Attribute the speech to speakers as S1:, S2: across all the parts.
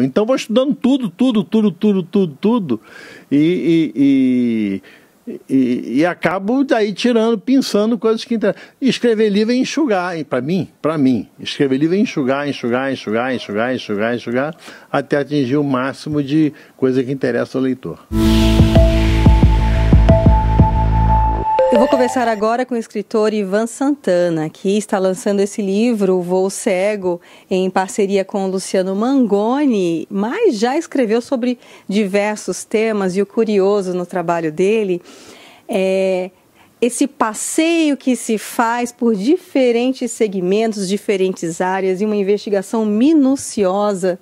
S1: Então vou estudando tudo e acabo daí tirando, pensando coisas que interessam. Escrever livro é enxugar, para mim, escrever livro é enxugar, até atingir o máximo de coisa que interessa ao leitor.
S2: Eu vou conversar agora com o escritor Ivan Santana, que está lançando esse livro, O Voo Cego, em parceria com o Luciano Mangoni, mas já escreveu sobre diversos temas, e o curioso no trabalho dele é esse passeio que se faz por diferentes segmentos, diferentes áreas, e uma investigação minuciosa.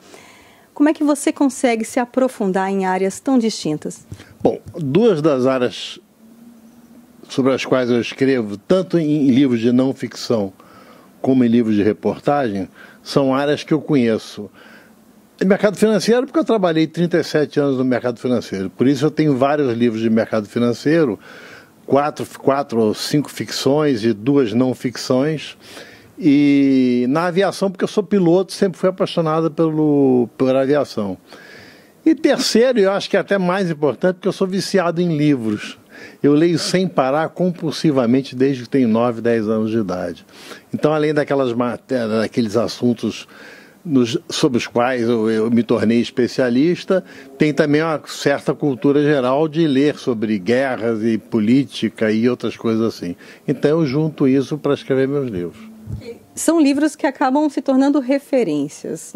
S2: Como é que você consegue se aprofundar em áreas tão distintas?
S1: Bom, duas das áreas sobre as quais eu escrevo, tanto em livros de não ficção como em livros de reportagem, são áreas que eu conheço. Mercado financeiro, porque eu trabalhei 37 anos no mercado financeiro, por isso eu tenho vários livros de mercado financeiro, quatro ou cinco ficções e 2 não ficções. E na aviação, porque eu sou piloto, sempre fui apaixonado pela aviação. E terceiro, e eu acho que é até mais importante, porque eu sou viciado em livros. Eu leio sem parar, compulsivamente, desde que tenho 9, 10 anos de idade. Então, além daqueles assuntos sobre os quais eu me tornei especialista, tem também uma certa cultura geral de ler sobre guerras e política e outras coisas assim. Então, eu junto isso para escrever meus livros.
S2: São livros que acabam se tornando referências.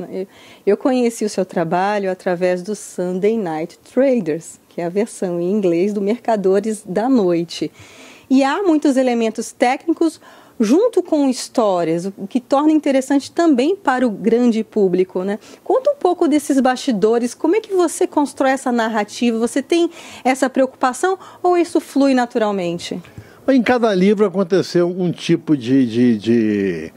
S2: Eu conheci o seu trabalho através do Sunday Night Traders, que é a versão em inglês do Mercadores da Noite. E há muitos elementos técnicos junto com histórias, o que torna interessante também para o grande público, né? Conta um pouco desses bastidores, como é que você constrói essa narrativa? Você tem essa preocupação ou isso flui naturalmente?
S1: Em cada livro aconteceu um tipo de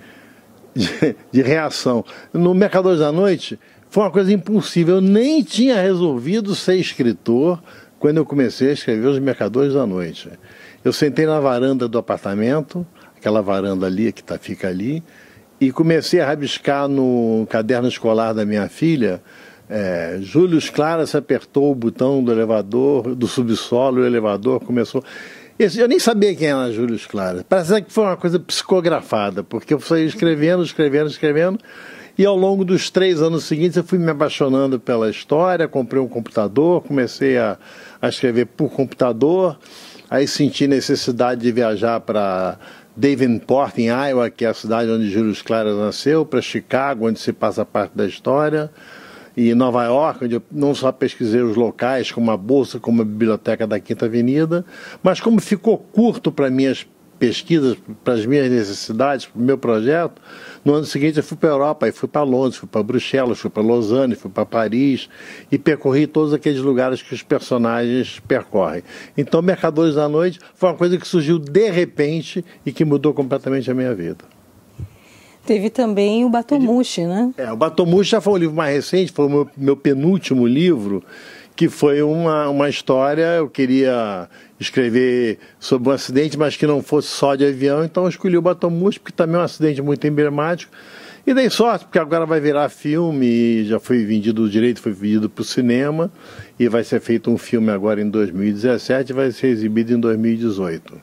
S1: reação. No Mercadores da Noite foi uma coisa impulsiva. Eu nem tinha resolvido ser escritor quando eu comecei a escrever Os Mercadores da Noite. Eu sentei na varanda do apartamento, aquela varanda ali que fica ali, e comecei a rabiscar no caderno escolar da minha filha. Júlio Clara se apertou o botão do elevador, do subsolo, o elevador começou. Eu nem sabia quem era Júlio Clara. Parece que foi uma coisa psicografada, porque eu fui escrevendo, e ao longo dos 3 anos seguintes eu fui me apaixonando pela história, comprei um computador, comecei a escrever por computador, aí senti necessidade de viajar para Davenport, em Iowa, que é a cidade onde Júlio Clara nasceu, para Chicago, onde se passa parte da história, e Nova York, onde eu não só pesquisei os locais, como a Bolsa, como a Biblioteca da Quinta Avenida, mas como ficou curto para minhas pesquisas, para as minhas necessidades, para o meu projeto, no ano seguinte eu fui para a Europa, aí fui para Londres, fui para Bruxelas, fui para Lausanne, fui para Paris, e percorri todos aqueles lugares que os personagens percorrem. Então, Mercadores da Noite foi uma coisa que surgiu de repente e que mudou completamente a minha vida.
S2: Teve também o Batomushi, né?
S1: O Batomushi já foi o livro mais recente, foi o meu penúltimo livro, que foi uma história. Eu queria escrever sobre um acidente, mas que não fosse só de avião, então eu escolhi o Batomushi, porque também é um acidente muito emblemático. E dei sorte, porque agora vai virar filme, e já foi vendido o direito, foi vendido para o cinema, e vai ser feito um filme agora em 2017 e vai ser exibido em 2018.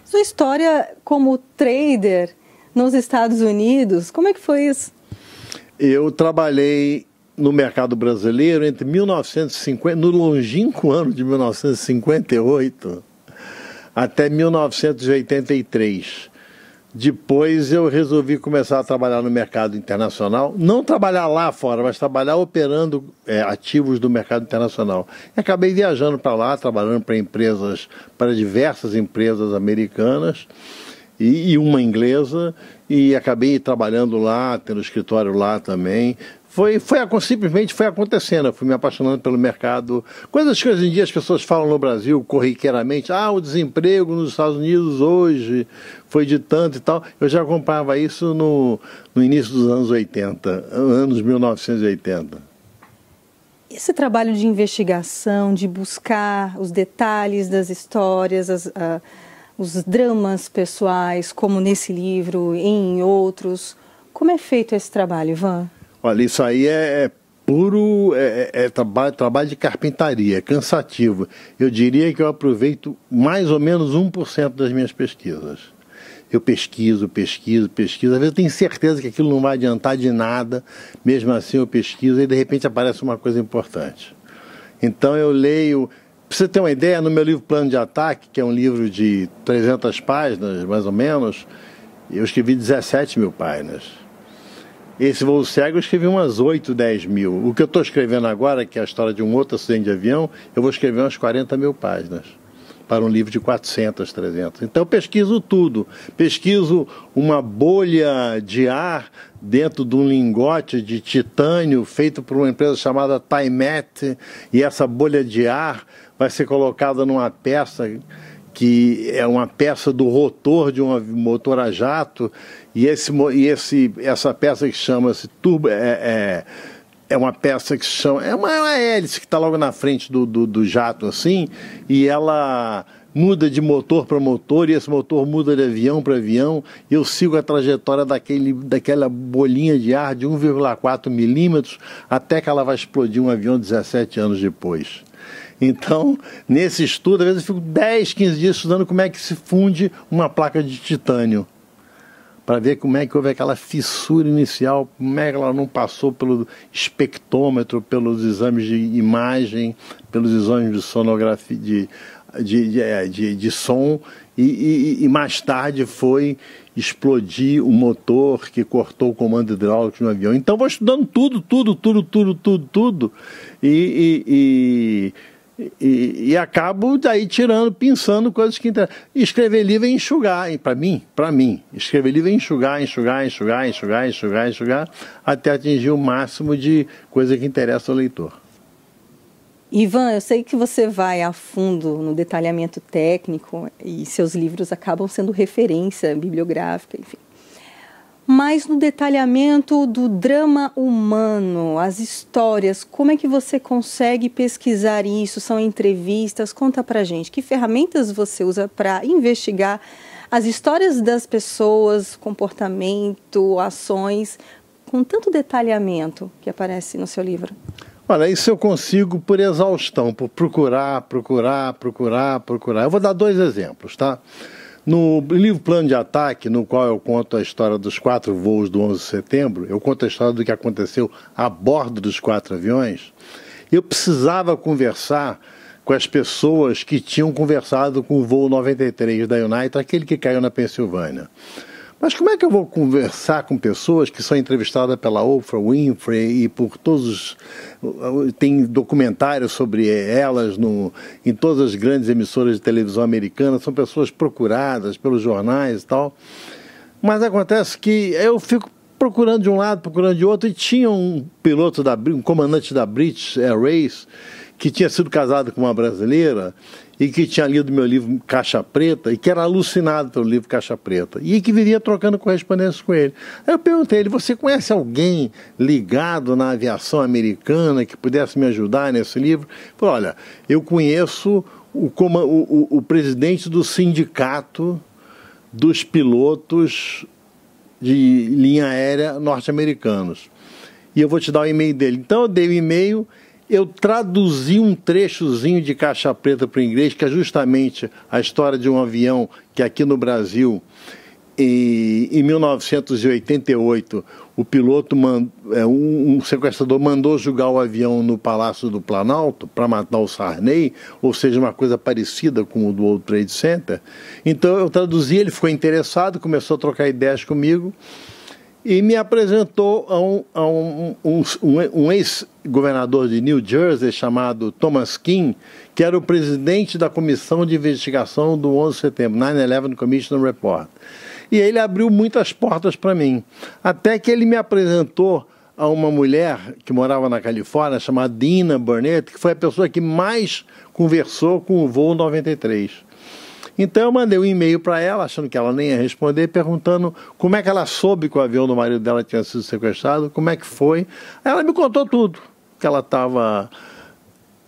S2: Sua história como trader nos Estados Unidos, como é que foi isso?
S1: Eu trabalhei no mercado brasileiro entre 1950, no longínquo ano de 1958 até 1983. Depois eu resolvi começar a trabalhar no mercado internacional, não trabalhar lá fora, mas trabalhar operando ativos do mercado internacional. E acabei viajando para lá, trabalhando para diversas empresas americanas, e uma inglesa, e acabei trabalhando lá, tendo escritório lá também. Simplesmente foi acontecendo, eu fui me apaixonando pelo mercado. Coisas que hoje em dia as pessoas falam no Brasil corriqueiramente, o desemprego nos Estados Unidos hoje foi de tanto e tal. Eu já acompanhava isso no início dos anos 80, anos 1980.
S2: Esse trabalho de investigação, de buscar os detalhes das histórias, os dramas pessoais, como nesse livro e em outros. Como é feito esse trabalho, Ivan?
S1: Olha, isso aí é puro trabalho de carpintaria, é cansativo. Eu diria que eu aproveito mais ou menos 1% das minhas pesquisas. Eu pesquiso. Às vezes eu tenho certeza que aquilo não vai adiantar de nada, mesmo assim eu pesquiso e de repente aparece uma coisa importante. Então eu leio. Para você ter uma ideia, no meu livro Plano de Ataque, que é um livro de 300 páginas, mais ou menos, eu escrevi 17 mil páginas. Esse Voo Cego eu escrevi umas 8, 10 mil. O que eu estou escrevendo agora, que é a história de um outro acidente de avião, eu vou escrever umas 40 mil páginas para um livro de 400, 300. Então eu pesquiso tudo. Pesquiso uma bolha de ar dentro de um lingote de titânio feito por uma empresa chamada Tymet, e essa bolha de ar vai ser colocada numa peça que é uma peça do rotor de um motor a jato, e essa peça que chama-se turbo, é uma peça que se chama, é uma hélice que está logo na frente do jato assim, e ela muda de motor para motor, e esse motor muda de avião para avião, e eu sigo a trajetória daquela bolinha de ar de 1,4 milímetros até que ela vai explodir um avião 17 anos depois. Então, nesse estudo, às vezes eu fico 10, 15 dias estudando como é que se funde uma placa de titânio, para ver como é que houve aquela fissura inicial, como é que ela não passou pelo espectrômetro, pelos exames de imagem, pelos exames de sonografia, de som, e mais tarde foi explodir o motor que cortou o comando hidráulico no avião. Então vou estudando tudo, e acabo daí pensando coisas que interessam. Escrever livro é enxugar, para mim, escrever livro é enxugar, até atingir o máximo de coisa que interessa ao leitor.
S2: Ivan, eu sei que você vai a fundo no detalhamento técnico e seus livros acabam sendo referência bibliográfica, enfim. Mas no detalhamento do drama humano, as histórias, como é que você consegue pesquisar isso? São entrevistas? Conta pra gente. Que ferramentas você usa para investigar as histórias das pessoas, comportamento, ações, com tanto detalhamento que aparece no seu livro?
S1: Olha, isso eu consigo por exaustão, por procurar. Eu vou dar 2 exemplos, tá? No livro Plano de Ataque, no qual eu conto a história dos 4 voos do 11 de setembro, eu conto a história do que aconteceu a bordo dos 4 aviões. Eu precisava conversar com as pessoas que tinham conversado com o voo 93 da United, aquele que caiu na Pensilvânia. Mas como é que eu vou conversar com pessoas que são entrevistadas pela Oprah Winfrey e por todos... Tem documentários sobre elas em todas as grandes emissoras de televisão americanas, são pessoas procuradas pelos jornais e tal. Mas acontece que eu fico procurando de um lado, procurando de outro, e tinha um comandante da British Airways, que tinha sido casado com uma brasileira e que tinha lido meu livro Caixa Preta e que era alucinado pelo livro Caixa Preta e que vivia trocando correspondência com ele. Aí eu perguntei a ele: você conhece alguém ligado na aviação americana que pudesse me ajudar nesse livro? Ele falou: olha, eu conheço o presidente do sindicato dos pilotos de linha aérea norte-americanos e eu vou te dar o e-mail dele. Então eu dei o e-mail. Eu traduzi um trechozinho de Caixa Preta para o inglês, que é justamente a história de um avião que aqui no Brasil, em 1988, o piloto, um sequestrador mandou jogar o avião no Palácio do Planalto para matar o Sarney, ou seja, uma coisa parecida com o do World Trade Center. Então eu traduzi, ele ficou interessado, começou a trocar ideias comigo, e me apresentou a um ex-governador de New Jersey chamado Thomas Kean, que era o presidente da comissão de investigação do 11 de setembro, 9/11 Commission Report. E ele abriu muitas portas para mim, até que ele me apresentou a uma mulher que morava na Califórnia, chamada Dina Burnett, que foi a pessoa que mais conversou com o voo 93. Então eu mandei um e-mail para ela, achando que ela nem ia responder, perguntando como é que ela soube que o avião do marido dela tinha sido sequestrado, como é que foi. Aí ela me contou tudo, que ela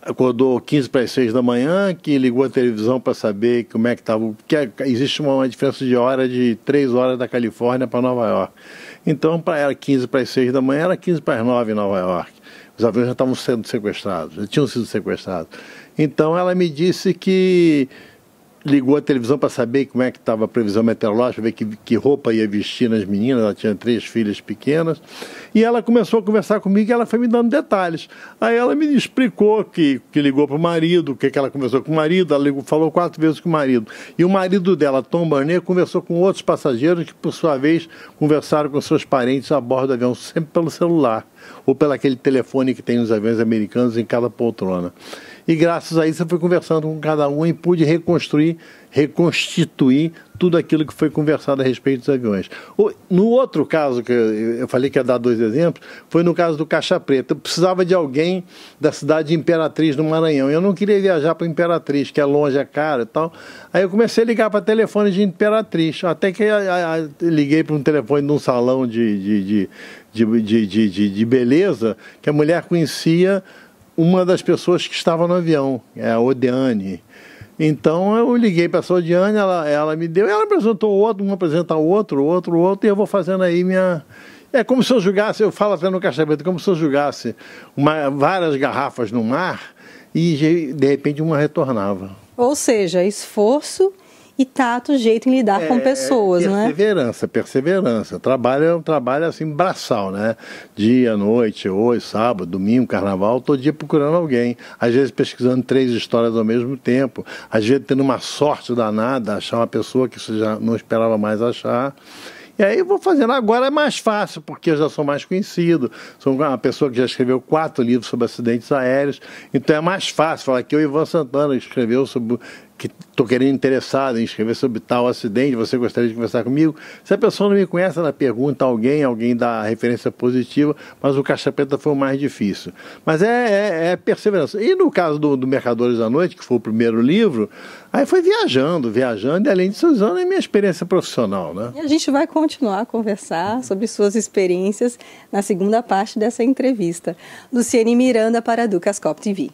S1: acordou 15 para as 6 da manhã, que ligou a televisão para saber como é que estava, porque existe uma diferença de hora de 3 horas da Califórnia para Nova York. Então para ela 15 para as 6 da manhã era 15 para as 9 em Nova York. os aviões já estavam sendo sequestrados, já tinham sido sequestrados. Então ela me disse que ligou a televisão para saber como é que estava a previsão meteorológica, ver que roupa ia vestir nas meninas, ela tinha 3 filhas pequenas, e ela começou a conversar comigo e ela foi me dando detalhes. Aí ela me explicou que ligou para o marido, que ela conversou com o marido, ela falou 4 vezes com o marido. E o marido dela, Tom Barnett, conversou com outros passageiros que, por sua vez, conversaram com seus parentes a bordo do avião, sempre pelo celular, ou pelo aquele telefone que tem nos aviões americanos em cada poltrona. E graças a isso eu fui conversando com cada um e pude reconstituir tudo aquilo que foi conversado a respeito dos aviões. No outro caso, que eu falei que ia dar 2 exemplos, foi no caso do Caixa Preta. Eu precisava de alguém da cidade de Imperatriz, no Maranhão. Eu não queria viajar para Imperatriz, que é longe, é caro e tal. Aí eu comecei a ligar para telefone de Imperatriz, até que liguei para um telefone de um salão de beleza, que a mulher conhecia uma das pessoas que estava no avião, é a Odeane. Então eu liguei para a Odeane, ela me deu, ela apresentou outro, um apresenta outro, e eu vou fazendo aí minha... É como se eu julgasse, eu falo até no Caixa Preta, como se eu julgasse várias garrafas no mar e de repente uma retornava.
S2: Ou seja, esforço e tato, jeito em lidar com pessoas, não é?
S1: Perseverança. Trabalho é um trabalho assim, braçal, né? Dia, noite, hoje, sábado, domingo, carnaval, todo dia procurando alguém. Às vezes pesquisando 3 histórias ao mesmo tempo. Às vezes tendo uma sorte danada, achar uma pessoa que você já não esperava mais achar. E aí eu vou fazendo. Agora é mais fácil, porque eu já sou mais conhecido. Sou uma pessoa que já escreveu 4 livros sobre acidentes aéreos. Então é mais fácil falar que o Ivan Santana escreveu sobre... que estou querendo interessado em escrever sobre tal acidente, você gostaria de conversar comigo? Se a pessoa não me conhece, ela pergunta a alguém dá a referência positiva, mas o Caixa Preta foi o mais difícil. Mas é perseverança. E no caso do Mercadores da Noite, que foi o primeiro livro, aí foi viajando, e além disso, usando a minha experiência profissional, né?
S2: E a gente vai continuar a conversar sobre suas experiências na segunda parte dessa entrevista. Luciane Miranda para a Ducascope TV.